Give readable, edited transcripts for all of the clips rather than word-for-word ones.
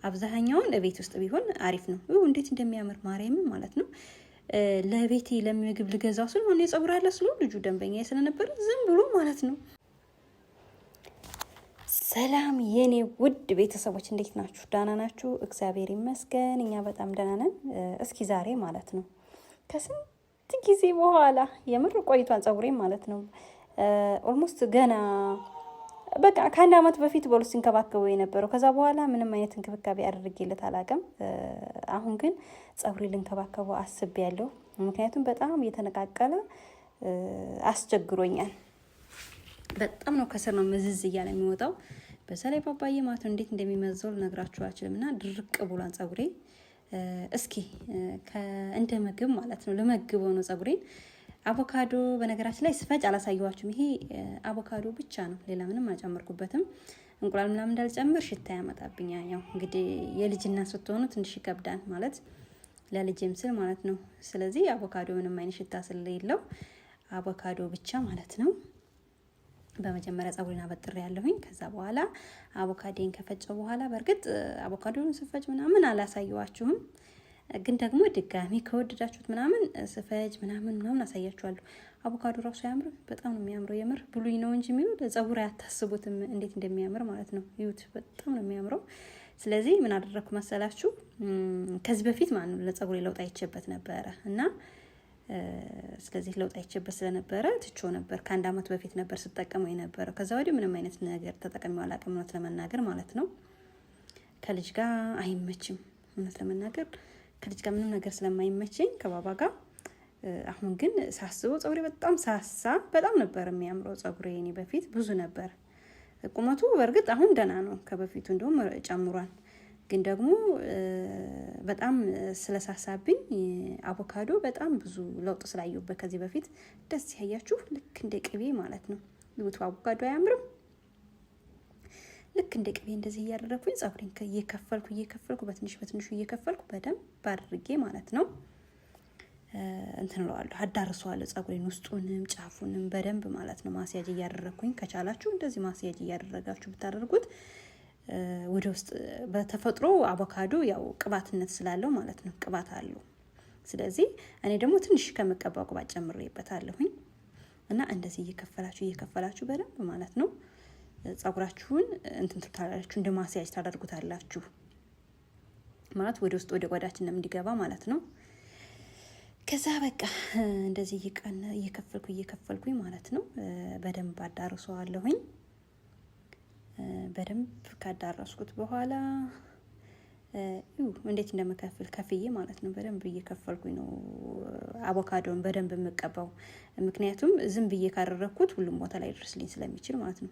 አብዛኛውን ለቤት ውስጥ ቢሆን አሪፍ ነው። እንዴት እንደሚያምር ማርያም ማለት ነው። ለቤቴ ለምግብ ልገዛው ስለሆነ የጸጉር አለ ስለ ልጁ ደንበኛ ስለነበር ዝም ብሎ ማለት ነው። ሰላም የኔ ውድ ቤተሰቦች እንዴት ናችሁ? ደህና ናችሁ? እግዚአብሔር ይመስገን እኛ በጣም ደህና ነን። እስኪ ዛሬ ማለት ነው ከስንት ጊዜ በኋላ የምር ቆይቷን ጸጉሬ ማለት ነው ኦልሞስት ገና በቃ ከአንድ አመት በፊት በሉ ሲንከባከበው የነበረው ከዛ በኋላ ምንም አይነት እንክብካቤ አድርጌለት አላውቅም። አሁን ግን ጸጉሬ ልንከባከበው አስቤያለሁ። ምክንያቱም በጣም እየተነቃቀለ አስቸግሮኛል። በጣም ነው ከስር ነው መዝዝ እያለ የሚወጣው። በተለይ ፓፓዬ ማለት ነው እንዴት እንደሚመዘው ልነግራችሁ አልችልምና ድርቅ ብሏን ጸጉሬ። እስኪ እንደ ምግብ ማለት ነው ለመግበው ነው ጸጉሬን። አቮካዶ በነገራችን ላይ ስፈጭ አላሳየዋችሁም። ይሄ አቮካዶ ብቻ ነው፣ ሌላ ምንም አልጨመርኩበትም። እንቁላል ምናምን እንዳልጨምር ሽታ ያመጣብኛል። ያው እንግዲህ የልጅና ስትሆኑ ትንሽ ይከብዳል ማለት ለልጅም ስል ማለት ነው። ስለዚህ አቮካዶ ምንም አይነት ሽታ ስለሌለው አቮካዶ ብቻ ማለት ነው። በመጀመሪያ ጸጉሬን አበጥሬ ያለሁኝ። ከዛ በኋላ አቮካዶን ከፈጨው በኋላ በርግጥ አቮካዶን ስፈጭ ምናምን አላሳየዋችሁም፣ ግን ደግሞ ድጋሚ ከወደዳችሁት ምናምን ስፈጭ ምናምን አሳያችኋለሁ። አቮካዶ ራሱ ያምር፣ በጣም ነው የሚያምረው። የምር ብሉኝ ነው እንጂ የሚሉ ለጸጉር አያታስቡትም እንዴት እንደሚያምር ማለት ነው። ይዩት፣ በጣም ነው የሚያምረው። ስለዚህ ምን አደረኩ መሰላችሁ? ከዚህ በፊት ማለት ነው ለጸጉሬ ለውጥ አይቼበት ነበረ እና ስለዚህ ለውጥ አይቼበት ስለነበረ ትቼው ነበር። ከአንድ አመት በፊት ነበር ስጠቀመው የነበረው። ከዛ ወዲህ ምንም አይነት ነገር ተጠቅሜው አላውቅም እውነት ለመናገር ማለት ነው። ከልጅ ጋር አይመችም እውነት ለመናገር ከልጅ ጋር ምንም ነገር ስለማይመቸኝ ከባባ ጋር። አሁን ግን ሳስበው ጸጉሬ በጣም ሳሳ፣ በጣም ነበር የሚያምረው ጸጉሬ። እኔ በፊት ብዙ ነበር ቁመቱ። በእርግጥ አሁን ደህና ነው፣ ከበፊቱ እንደውም ጨምሯል። ግን ደግሞ በጣም ስለሳሳብኝ አቮካዶ በጣም ብዙ ለውጥ ስላየሁበት ከዚህ በፊት ደስ ያያችሁ ልክ እንደ ቅቤ ማለት ነው። ይሁት አቮካዶ አያምርም? ልክ እንደ ቅቤ እንደዚህ እያደረኩኝ ጸጉሬን እየከፈልኩ በትንሹ እየከፈልኩ በደንብ አድርጌ ማለት ነው እንትን እለዋለሁ፣ አዳርሰዋለሁ ጸጉሬን ውስጡንም ጫፉንም በደንብ ማለት ነው። ማስያጅ እያደረኩኝ ከቻላችሁ እንደዚህ ማስያጅ እያደረጋችሁ ብታደርጉት ወደ ውስጥ በተፈጥሮ አቮካዶ ያው ቅባትነት ስላለው ማለት ነው፣ ቅባት አለው። ስለዚህ እኔ ደግሞ ትንሽ ከመቀባው ቅባት ጨምሬበታለሁኝ እና እንደዚህ እየከፈላችሁ በደንብ ማለት ነው ጸጉራችሁን እንትን ትታላችሁ፣ እንደ ማስያጅ ታደርጉታላችሁ ማለት ወደ ውስጥ ወደ ቆዳችን እንዲገባ ማለት ነው። ከዛ በቃ እንደዚህ እየከፈልኩኝ ማለት ነው በደንብ አዳርሰዋለሁኝ። በደንብ ካዳረስኩት በኋላ እንዴት ከፍዬ ማለት ነው በደንብ እየከፈልኩኝ ነው አቮካዶን በደንብ የምቀባው። ምክንያቱም ዝም ብዬ ካደረኩት ሁሉም ቦታ ላይ ድረስልኝ ስለሚችል ማለት ነው።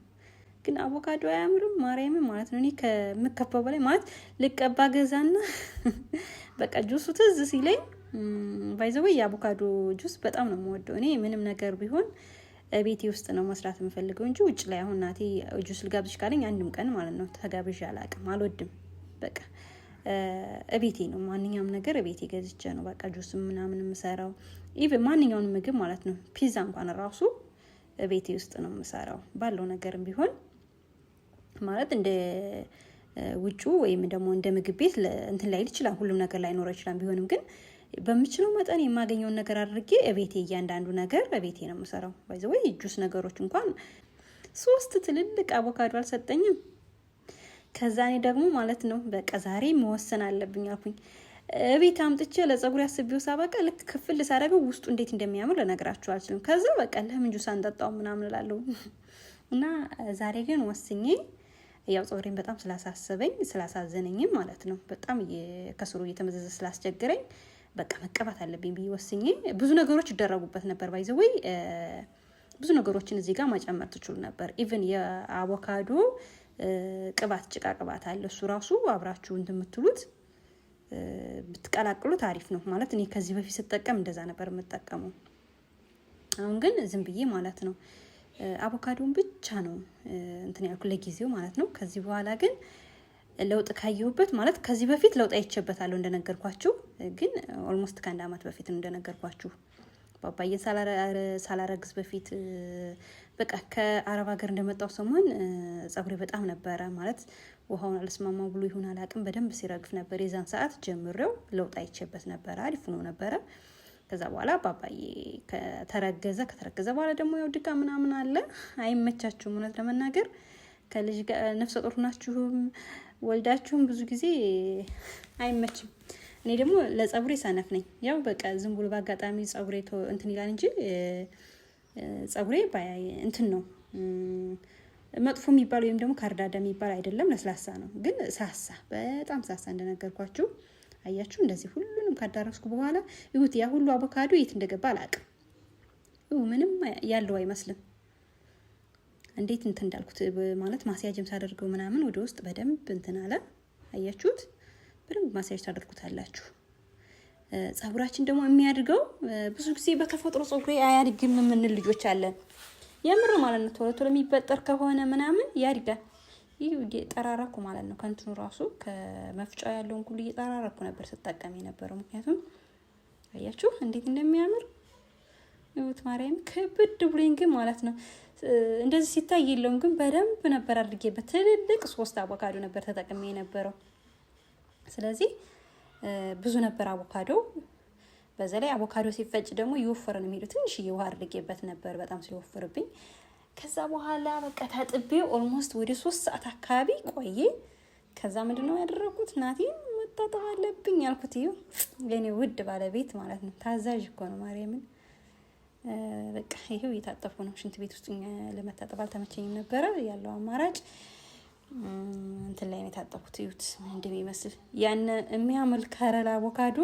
ግን አቮካዶ አያምርም ማርያም ማለት ነው። እኔ ከምከባው በላይ ማለት ልቀባ ገዛና በቃ ጁሱ ትዝ ሲለኝ ባይዘው የአቮካዶ ጁስ በጣም ነው የምወደው። እኔ ምንም ነገር ቢሆን ቤቴ ውስጥ ነው መስራት የምፈልገው እንጂ ውጭ ላይ አሁን ናቴ ጁስ ልጋብዝሽ ካለኝ አንድም ቀን ማለት ነው ተጋብዤ አላውቅም፣ አልወድም። በቃ ቤቴ ነው ማንኛውም ነገር ቤቴ ገዝቼ ነው በቃ ጁስ ምናምን የምሰራው። ኢቭን ማንኛውንም ምግብ ማለት ነው ፒዛ እንኳን ራሱ ቤቴ ውስጥ ነው የምሰራው ባለው ነገርም ቢሆን ማለት እንደ ውጩ ወይም ደግሞ እንደ ምግብ ቤት እንትን ላይ ይችላል፣ ሁሉም ነገር ላይ ኖር ይችላል። ቢሆንም ግን በምችለው መጠን የማገኘውን ነገር አድርጌ እቤቴ እያንዳንዱ ነገር እቤቴ ነው የምሰራው። ባይዘው ጁስ ነገሮች እንኳን 3 ትልልቅ አቮካዶ አልሰጠኝም። ከዛ እኔ ደግሞ ማለት ነው በቃ ዛሬ መወሰን አለብኝ አልኩኝ። እቤት አምጥቼ ለጸጉር ያስቤው ሳበቃ ልክ ክፍል ሳደርገው ውስጡ እንዴት እንደሚያምር ለነግራችሁ አልችልም። ከዛ በቃ ለምን ጁስ አንጠጣው ምናምን እላለሁ እና ዛሬ ግን ወስኜ ያው ጸጉሬን በጣም ስላሳዘነኝም ማለት ነው በጣም ከስሩ እየተመዘዘ ስላስቸገረኝ በቃ መቀባት አለብኝ ብዬ ወስኜ ብዙ ነገሮች ይደረጉበት ነበር። ባይዘው ብዙ ነገሮችን እዚህ ጋር ማጨመር ትችሉ ነበር። ኢቭን የአቮካዶ ቅባት ጭቃ ቅባት አለ፣ እሱ ራሱ አብራችሁ እንደምትሉት ብትቀላቅሉት አሪፍ ነው ማለት። እኔ ከዚህ በፊት ስጠቀም እንደዛ ነበር የምጠቀመው። አሁን ግን ዝም ብዬ ማለት ነው አቮካዶን ብቻ ነው እንትን ያልኩ ለጊዜው ማለት ነው። ከዚህ በኋላ ግን ለውጥ ካየሁበት ማለት ከዚህ በፊት ለውጥ አይቼበታለሁ እንደነገርኳችሁ፣ ግን ኦልሞስት ከአንድ አመት በፊት እንደነገርኳችሁ ባባዬን ሳላረግዝ በፊት በቃ ከአረብ ሀገር እንደመጣው ሰሞን ጸጉሬ በጣም ነበረ ማለት ውሃውን አልስማማው ብሎ ይሁን አላቅም በደንብ ሲረግፍ ነበር። የዛን ሰዓት ጀምሬው ለውጥ አይቼበት ነበር። አሪፍ ነው ነበረ። ከዛ በኋላ አባባዬ ከተረገዘ በኋላ ደግሞ ያው ድካም ምናምን አለ። አይመቻችሁም እውነት ለመናገር ከልጅ ጋር ነፍሰ ጡር ናችሁም ወልዳችሁም ብዙ ጊዜ አይመችም። እኔ ደግሞ ለጸጉሬ ሰነፍ ነኝ። ያው በቃ ዝም ብሎ በአጋጣሚ ጸጉሬ እንትን ይላል እንጂ ጸጉሬ እንትን ነው መጥፎ የሚባል ወይም ደግሞ ካርዳዳ የሚባል አይደለም። ለስላሳ ነው ግን ሳሳ፣ በጣም ሳሳ እንደነገርኳችሁ። አያችሁ እንደዚህ ሁሉንም ካዳረስኩ በኋላ ይሁት ያ ሁሉ አቮካዶ የት እንደገባ አላውቅም። ምንም ያለው አይመስልም። እንዴት እንትን እንዳልኩት ማለት ማስያጅም ሳደርገው ምናምን ወደ ውስጥ በደንብ እንትን አለ። አያችሁት? በደንብ ማስያጅ ታደርጉታላችሁ። ጸጉራችን ደግሞ የሚያድገው ብዙ ጊዜ በተፈጥሮ ጸጉሬ አያድግም የምንል ልጆች አለን። የምር ማለት ነው። ቶሎ ቶሎ የሚበጠር ከሆነ ምናምን ያድጋል። ይህ እየጠራረኩ ማለት ነው። ከእንትኑ ራሱ ከመፍጫው ያለውን ሁሉ እየጠራረኩ ነበር ስጠቀም የነበረው። ምክንያቱም አያችሁ እንዴት እንደሚያምር ይሁት ማርያም ከብድ ብሎኝ ግን ማለት ነው። እንደዚህ ሲታይ የለውም ግን በደንብ ነበር አድርጌበት ትልልቅ 3 አቮካዶ ነበር ተጠቅሜ የነበረው። ስለዚህ ብዙ ነበር አቮካዶ። በዛ ላይ አቮካዶ ሲፈጭ ደግሞ ይወፈር ነው የሚለው። ትንሽ ውሃ አድርጌበት ነበር በጣም ሲወፍርብኝ። ከዛ በኋላ በቃ ታጥቤ ኦልሞስት ወደ 3 ሰዓት አካባቢ ቆየ። ከዛ ምንድነው ያደረኩት? ናቲን መታጠብ አለብኝ አልኩት። ይኸው ለኔ ውድ ባለቤት ማለት ነው። ታዛዥ እኮ ነው ማርያምን። በቃ ይሄው እየታጠብኩ ነው። ሽንት ቤት ውስጥ ለመታጠብ አልተመቸኝም ነበረ። ያለው አማራጭ እንትን ላይ ነው የታጠብኩት። ይሁት እንደሚመስል ያን የሚያምር ከረላ አቮካዶ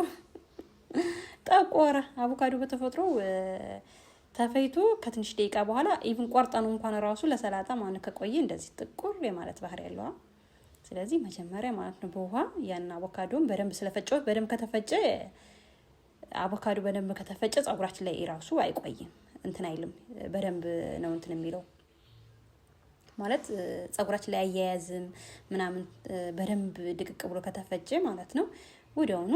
ጠቆረ። አቮካዶ በተፈጥሮ ተፈይቶ ከትንሽ ደቂቃ በኋላ ኢቭን ቆርጠኑ እንኳን ራሱ ለሰላጣ ማለት ከቆየ እንደዚህ ጥቁር የማለት ባህሪ ያለው። ስለዚህ መጀመሪያ ማለት ነው በውሃ ያን አቮካዶን በደንብ ስለፈጨው በደንብ ከተፈጨ አቮካዶ በደንብ ከተፈጨ ጸጉራችን ላይ ራሱ አይቆይም እንትን አይልም። በደንብ ነው እንትን የሚለው ማለት ጸጉራችን ላይ አያያዝም ምናምን በደንብ ድቅቅ ብሎ ከተፈጨ ማለት ነው ወዲያውኑ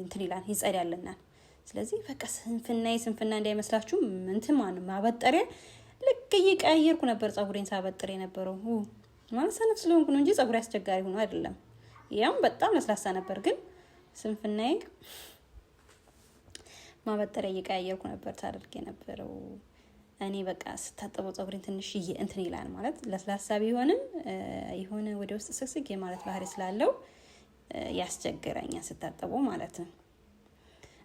እንትን ይላል ይጸዳልናል። ስለዚህ በቃ ስንፍና እንዳይመስላችሁ እንትን ማበጠሪያ ልክ እየቀያየርኩ ነበር ጸጉሬን ሳበጥር የነበረው። ማለት ሰነፍ ስለሆንኩ ነው እንጂ ጸጉሬ አስቸጋሪ ሆኖ አይደለም። ያም በጣም ለስላሳ ነበር ግን ስንፍናዬ ማበጠሪያ እየቀያየርኩ ነበር ታደርግ የነበረው። እኔ በቃ ስታጠበው ጸጉሬን ትንሽ እንትን ይላል ማለት ለስላሳ ቢሆንም የሆነ ወደ ውስጥ ስግስግ የማለት ባህሪ ስላለው ያስቸግረኛል ስታጠበው ማለት ነው።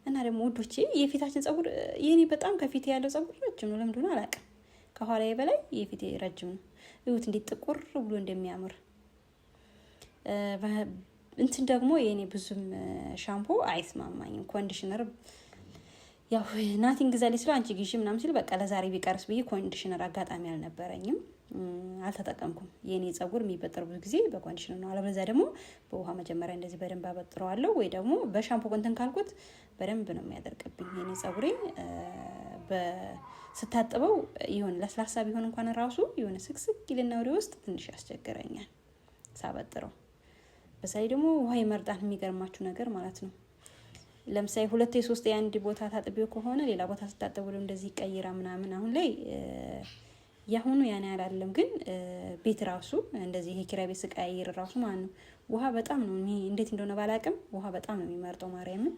እና ደግሞ ውዶቼ የፊታችን ጸጉር የኔ በጣም ከፊቴ ያለው ጸጉር ረጅም ነው። ለምን እንደሆነ አላውቅም። ከኋላዬ በላይ የፊቴ ረጅም ነው። እዩት እንዴት ጥቁር ብሎ እንደሚያምር። እንትን ደግሞ የኔ ብዙም ሻምፖ አይስማማኝም። ኮንዲሽነር ያው ናቲን ግዛልኝ ስለ አንቺ ግዢ ምናምን ሲል በቃ ለዛሬ ቢቀርስ ብዬ ኮንዲሽነር አጋጣሚ አልነበረኝም፣ አልተጠቀምኩም። የኔ ጸጉር የሚበጠር ብዙ ጊዜ በኮንዲሽነር ነው። አለበለዚያ ደግሞ በውሃ መጀመሪያ እንደዚህ በደንብ አበጥረዋለሁ ወይ ደግሞ በሻምፖ እንትን ካልኩት በደንብ ነው የሚያደርቅብኝ የኔ ጸጉሬ። ስታጥበው ይሁን ለስላሳ ቢሆን እንኳን ራሱ የሆነ ስክስክ ይልና ወደ ውስጥ ትንሽ ያስቸግረኛል ሳበጥረው። በሳይ ደግሞ ውሃ ይመርጣል የሚገርማችሁ ነገር ማለት ነው። ለምሳሌ 2-3 የአንድ ቦታ ታጥቤው ከሆነ ሌላ ቦታ ስታጠበው እንደዚህ ቀይራ ምናምን። አሁን ላይ ያሁኑ ያን ያላለም ግን ቤት ራሱ እንደዚህ የኪራይ ቤት ስቀይር ራሱ ማለት ነው ውሃ በጣም ነው እንዴት እንደሆነ ባላቅም ውሃ በጣም ነው የሚመርጠው ማርያምን።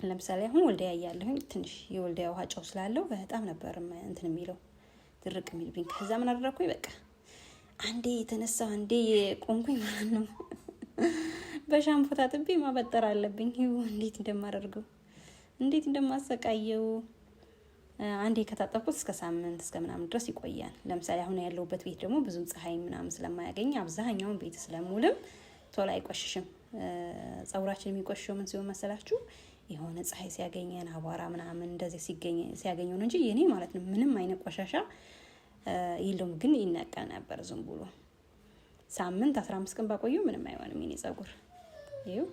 ለምሳሌ አሁን ወልዲያ ያያለሁኝ ትንሽ የወልዲያ ውሃ ጨው ስላለው በጣም ነበር እንትን የሚለው ድርቅ የሚልብኝ። ከዛ ምን አደረኩኝ በቃ አንዴ የተነሳው አንዴ የቆምኩኝ ማለት ነው በሻምፖ ታጥቤ ማበጠር አለብኝ። እንዴት እንደማደርገው እንዴት እንደማሰቃየው አንዴ ከታጠብኩት እስከ ሳምንት እስከ ምናምን ድረስ ይቆያል። ለምሳሌ አሁን ያለውበት ቤት ደግሞ ብዙም ፀሐይ ምናምን ስለማያገኝ አብዛኛውን ቤት ስለሙልም ቶሎ አይቆሽሽም። ጸጉራችን የሚቆሽሸው ምን ሲሆን መሰላችሁ? የሆነ ፀሐይ ሲያገኘን አቧራ ምናምን እንደዚህ ሲያገኘው ነው እንጂ የኔ ማለት ነው ምንም አይነት ቆሻሻ የለውም። ግን ይነቀል ነበር ዝም ብሎ ሳምንት 15 ቀን ባቆየው ምንም አይሆንም የኔ ጸጉር። ይኸው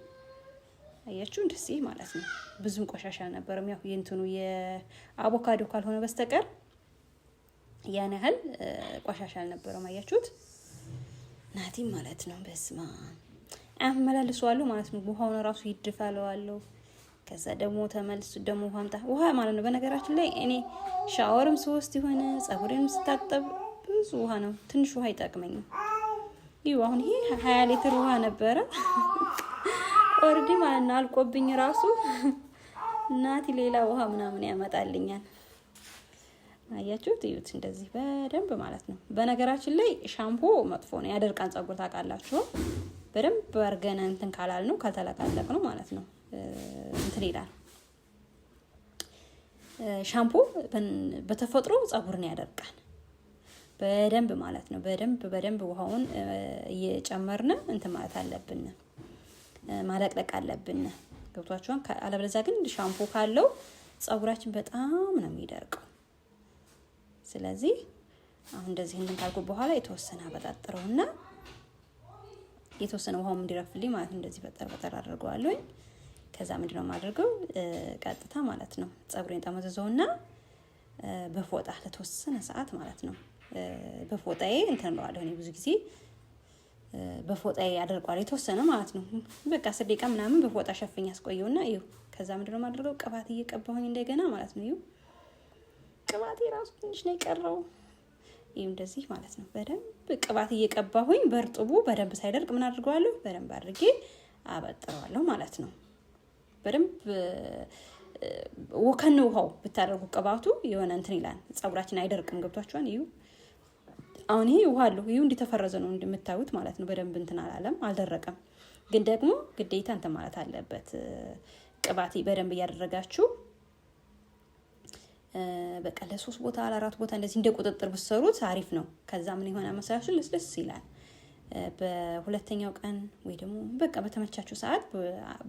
አያችሁ እንደዚህ ማለት ነው። ብዙም ቆሻሻ አልነበረም። ያው የእንትኑ የአቮካዶ ካልሆነ በስተቀር ያን ያህል ቆሻሻ አልነበረም። አያችሁት ናቲ ማለት ነው። በስማ አመላልሰዋለሁ ማለት ነው። ውሃውን ራሱ ይድፋለዋለሁ ከዛ ደግሞ ተመልሱ ደግሞ ውሃ ማለት ነው። በነገራችን ላይ እኔ ሻወርም ስወስድ የሆነ ፀጉሬንም ስታጠብ ብዙ ውሃ ነው፣ ትንሽ ውሃ አይጠቅመኝም። ይኸው አሁን ይሄ 20 ሊትር ውሃ ነበረ ኦልሬዲ ማለት ነው አልቆብኝ ራሱ እናቴ ሌላ ውሃ ምናምን ያመጣልኛል። አያችሁት? እዩት እንደዚህ በደንብ ማለት ነው። በነገራችን ላይ ሻምፖ መጥፎ ነው፣ ያደርቃን ፀጉር ታውቃላችሁ። በደንብ አድርገን እንትን ካላል ነው ካልተለቃለቅ ነው ማለት ነው እንትን ይላል። ሻምፖ በተፈጥሮ ፀጉርን ያደርቃል በደንብ ማለት ነው። በደንብ ውሃውን እየጨመርን እንትን ማለት አለብን፣ ማለቅለቅ አለብን። ገብቷችኋል? አለበለዚያ ግን ሻምፖ ካለው ፀጉራችን በጣም ነው የሚደርቀው። ስለዚህ አሁን እንደዚህ እንትን ካልኩ በኋላ የተወሰነ አበጣጥረውና የተወሰነ ውሃው እንዲረፍልኝ ማለት ነው እንደዚህ በጠር አድርገዋለሁ። ከዛ ምንድነው የማደርገው ቀጥታ ማለት ነው ፀጉሬን ጠመዝዘውና በፎጣ ለተወሰነ ሰዓት ማለት ነው በፎጣዬ እንትን እለዋለሁ። እኔ ብዙ ጊዜ በፎጣዬ አደርቀዋለሁ የተወሰነ ማለት ነው። በቃ 10 ደቂቃ ምናምን በፎጣ ሸፍኝ ያስቆየውና እዩ። ከዛ ምንድነው የማደርገው ቅባት እየቀባሁኝ እንደገና ማለት ነው። እዩ ቅባቴ ራሱ ትንሽ ነው የቀረው። እዩ እንደዚህ ማለት ነው። በደንብ ቅባት እየቀባሁኝ በርጥቡ በደንብ ሳይደርቅ ምን አድርገዋለሁ በደንብ አድርጌ አበጥረዋለሁ ማለት ነው። በደንብ ወከን ውሃው ብታደርጉ ቅባቱ የሆነ እንትን ይላል፣ ፀጉራችን አይደርቅም። ገብቷችኋል? እዩ አሁን ይሄ ውሃ አለው። እዩ እንዲተፈረዘ ነው እንደምታዩት ማለት ነው። በደንብ እንትን አላለም፣ አልደረቀም። ግን ደግሞ ግዴታ እንትን ማለት አለበት። ቅባት በደንብ እያደረጋችሁ በቃ ለ3 ቦታ ለ4 ቦታ እንደዚህ እንደ ቁጥጥር ብትሰሩት አሪፍ ነው። ከዛ ምን ይሆናል መሰላችሁ? ለስለስ ይላል። በሁለተኛው ቀን ወይ ደግሞ በቃ በተመቻችሁ ሰዓት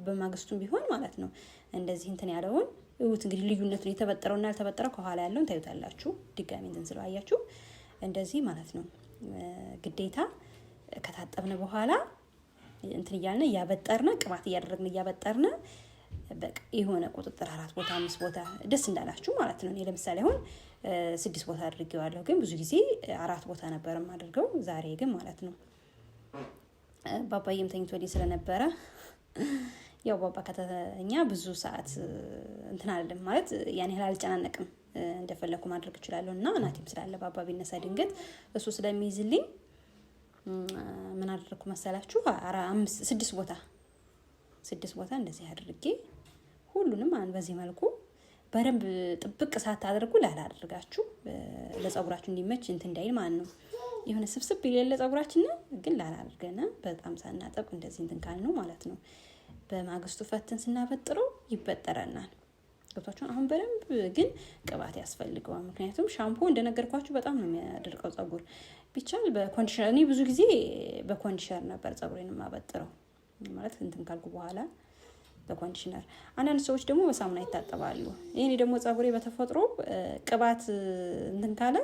በማግስቱም ቢሆን ማለት ነው እንደዚህ እንትን ያለውን እዩት። እንግዲህ ልዩነቱን የተበጠረውና ያልተበጠረው ከኋላ ያለውን ታዩታላችሁ። ድጋሚ እንትን ስለአያችሁ እንደዚህ ማለት ነው። ግዴታ ከታጠብን በኋላ እንትን እያልን እያበጠርነ ቅባት እያደረግን እያበጠርነ በቃ የሆነ ቁጥጥር 4 ቦታ 5 ቦታ ደስ እንዳላችሁ ማለት ነው። እኔ ለምሳሌ አሁን 6 ቦታ አድርጌዋለሁ፣ ግን ብዙ ጊዜ 4 ቦታ ነበር የማደርገው። ዛሬ ግን ማለት ነው ባባዬም ተኝቶልኝ ስለነበረ ያው ባባ ከተኛ ብዙ ሰዓት እንትን አይደለም ማለት ያን ያህል አልጨናነቅም፣ እንደፈለኩ ማድረግ እችላለሁ። እና እናቴም ስላለ ባባ ቢነሳ ድንገት እሱ ስለሚይዝልኝ ምን አደረኩ መሰላችሁ? 6 ቦታ እንደዚህ አድርጌ ሁሉንም በዚህ መልኩ በደንብ ጥብቅ ሳታደርጉ ላላደርጋችሁ ለፀጉራችሁ እንዲመች እንትን እንዳይል ማለት ነው። የሆነ ስብስብ ይለለ ፀጉራችን ግን ላላደርገና በጣም ሳናጠብ እንደዚህ እንትን ካልነው ማለት ነው በማግስቱ ፈትን ስናበጥረው ይበጠረናል። ገብቷችሁ? አሁን በደንብ ግን ቅባት ያስፈልገዋል። ምክንያቱም ሻምፖ እንደነገርኳችሁ በጣም ነው የሚያደርቀው ፀጉር። ቢቻል በኮንዲሽነር፣ እኔ ብዙ ጊዜ በኮንዲሽነር ነበር ፀጉሬን የማበጥረው ማለት እንትን ካልኩ በኋላ በኮንዲሽነር። አንዳንድ ሰዎች ደግሞ በሳሙና ይታጠባሉ። እኔ ደግሞ ፀጉሬ በተፈጥሮ ቅባት እንትን ካለ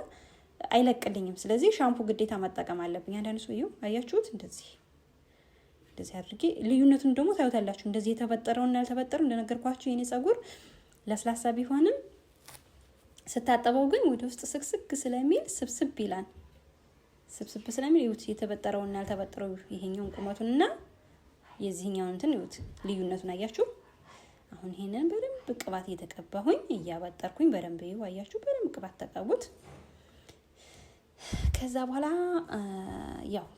አይለቅልኝም። ስለዚህ ሻምፑ ግዴታ መጠቀም አለብኝ። አንዳንድ ሰው አያችሁት እንደዚህ አድርጌ ልዩነቱን ደግሞ ታዩታላችሁ። እንደዚህ የተበጠረውና ያልተበጠረው እንደነገርኳችሁ የኔ ፀጉር ለስላሳ ቢሆንም ስታጠበው ግን ወደ ውስጥ ስቅስቅ ስለሚል ስብስብ ይላል። ስብስብ ስለሚል ይሁት የተበጠረውና ያልተበጠረው ይሄኛውን ቁመቱንና የዚህኛውን እንትን ይሁት ልዩነቱን አያችሁ። አሁን ይሄንን በደንብ ቅባት እየተቀባሁኝ እያበጠርኩኝ በደንብ አያችሁ። በደንብ ቅባት ተቀቡት። ከዛ በኋላ ያው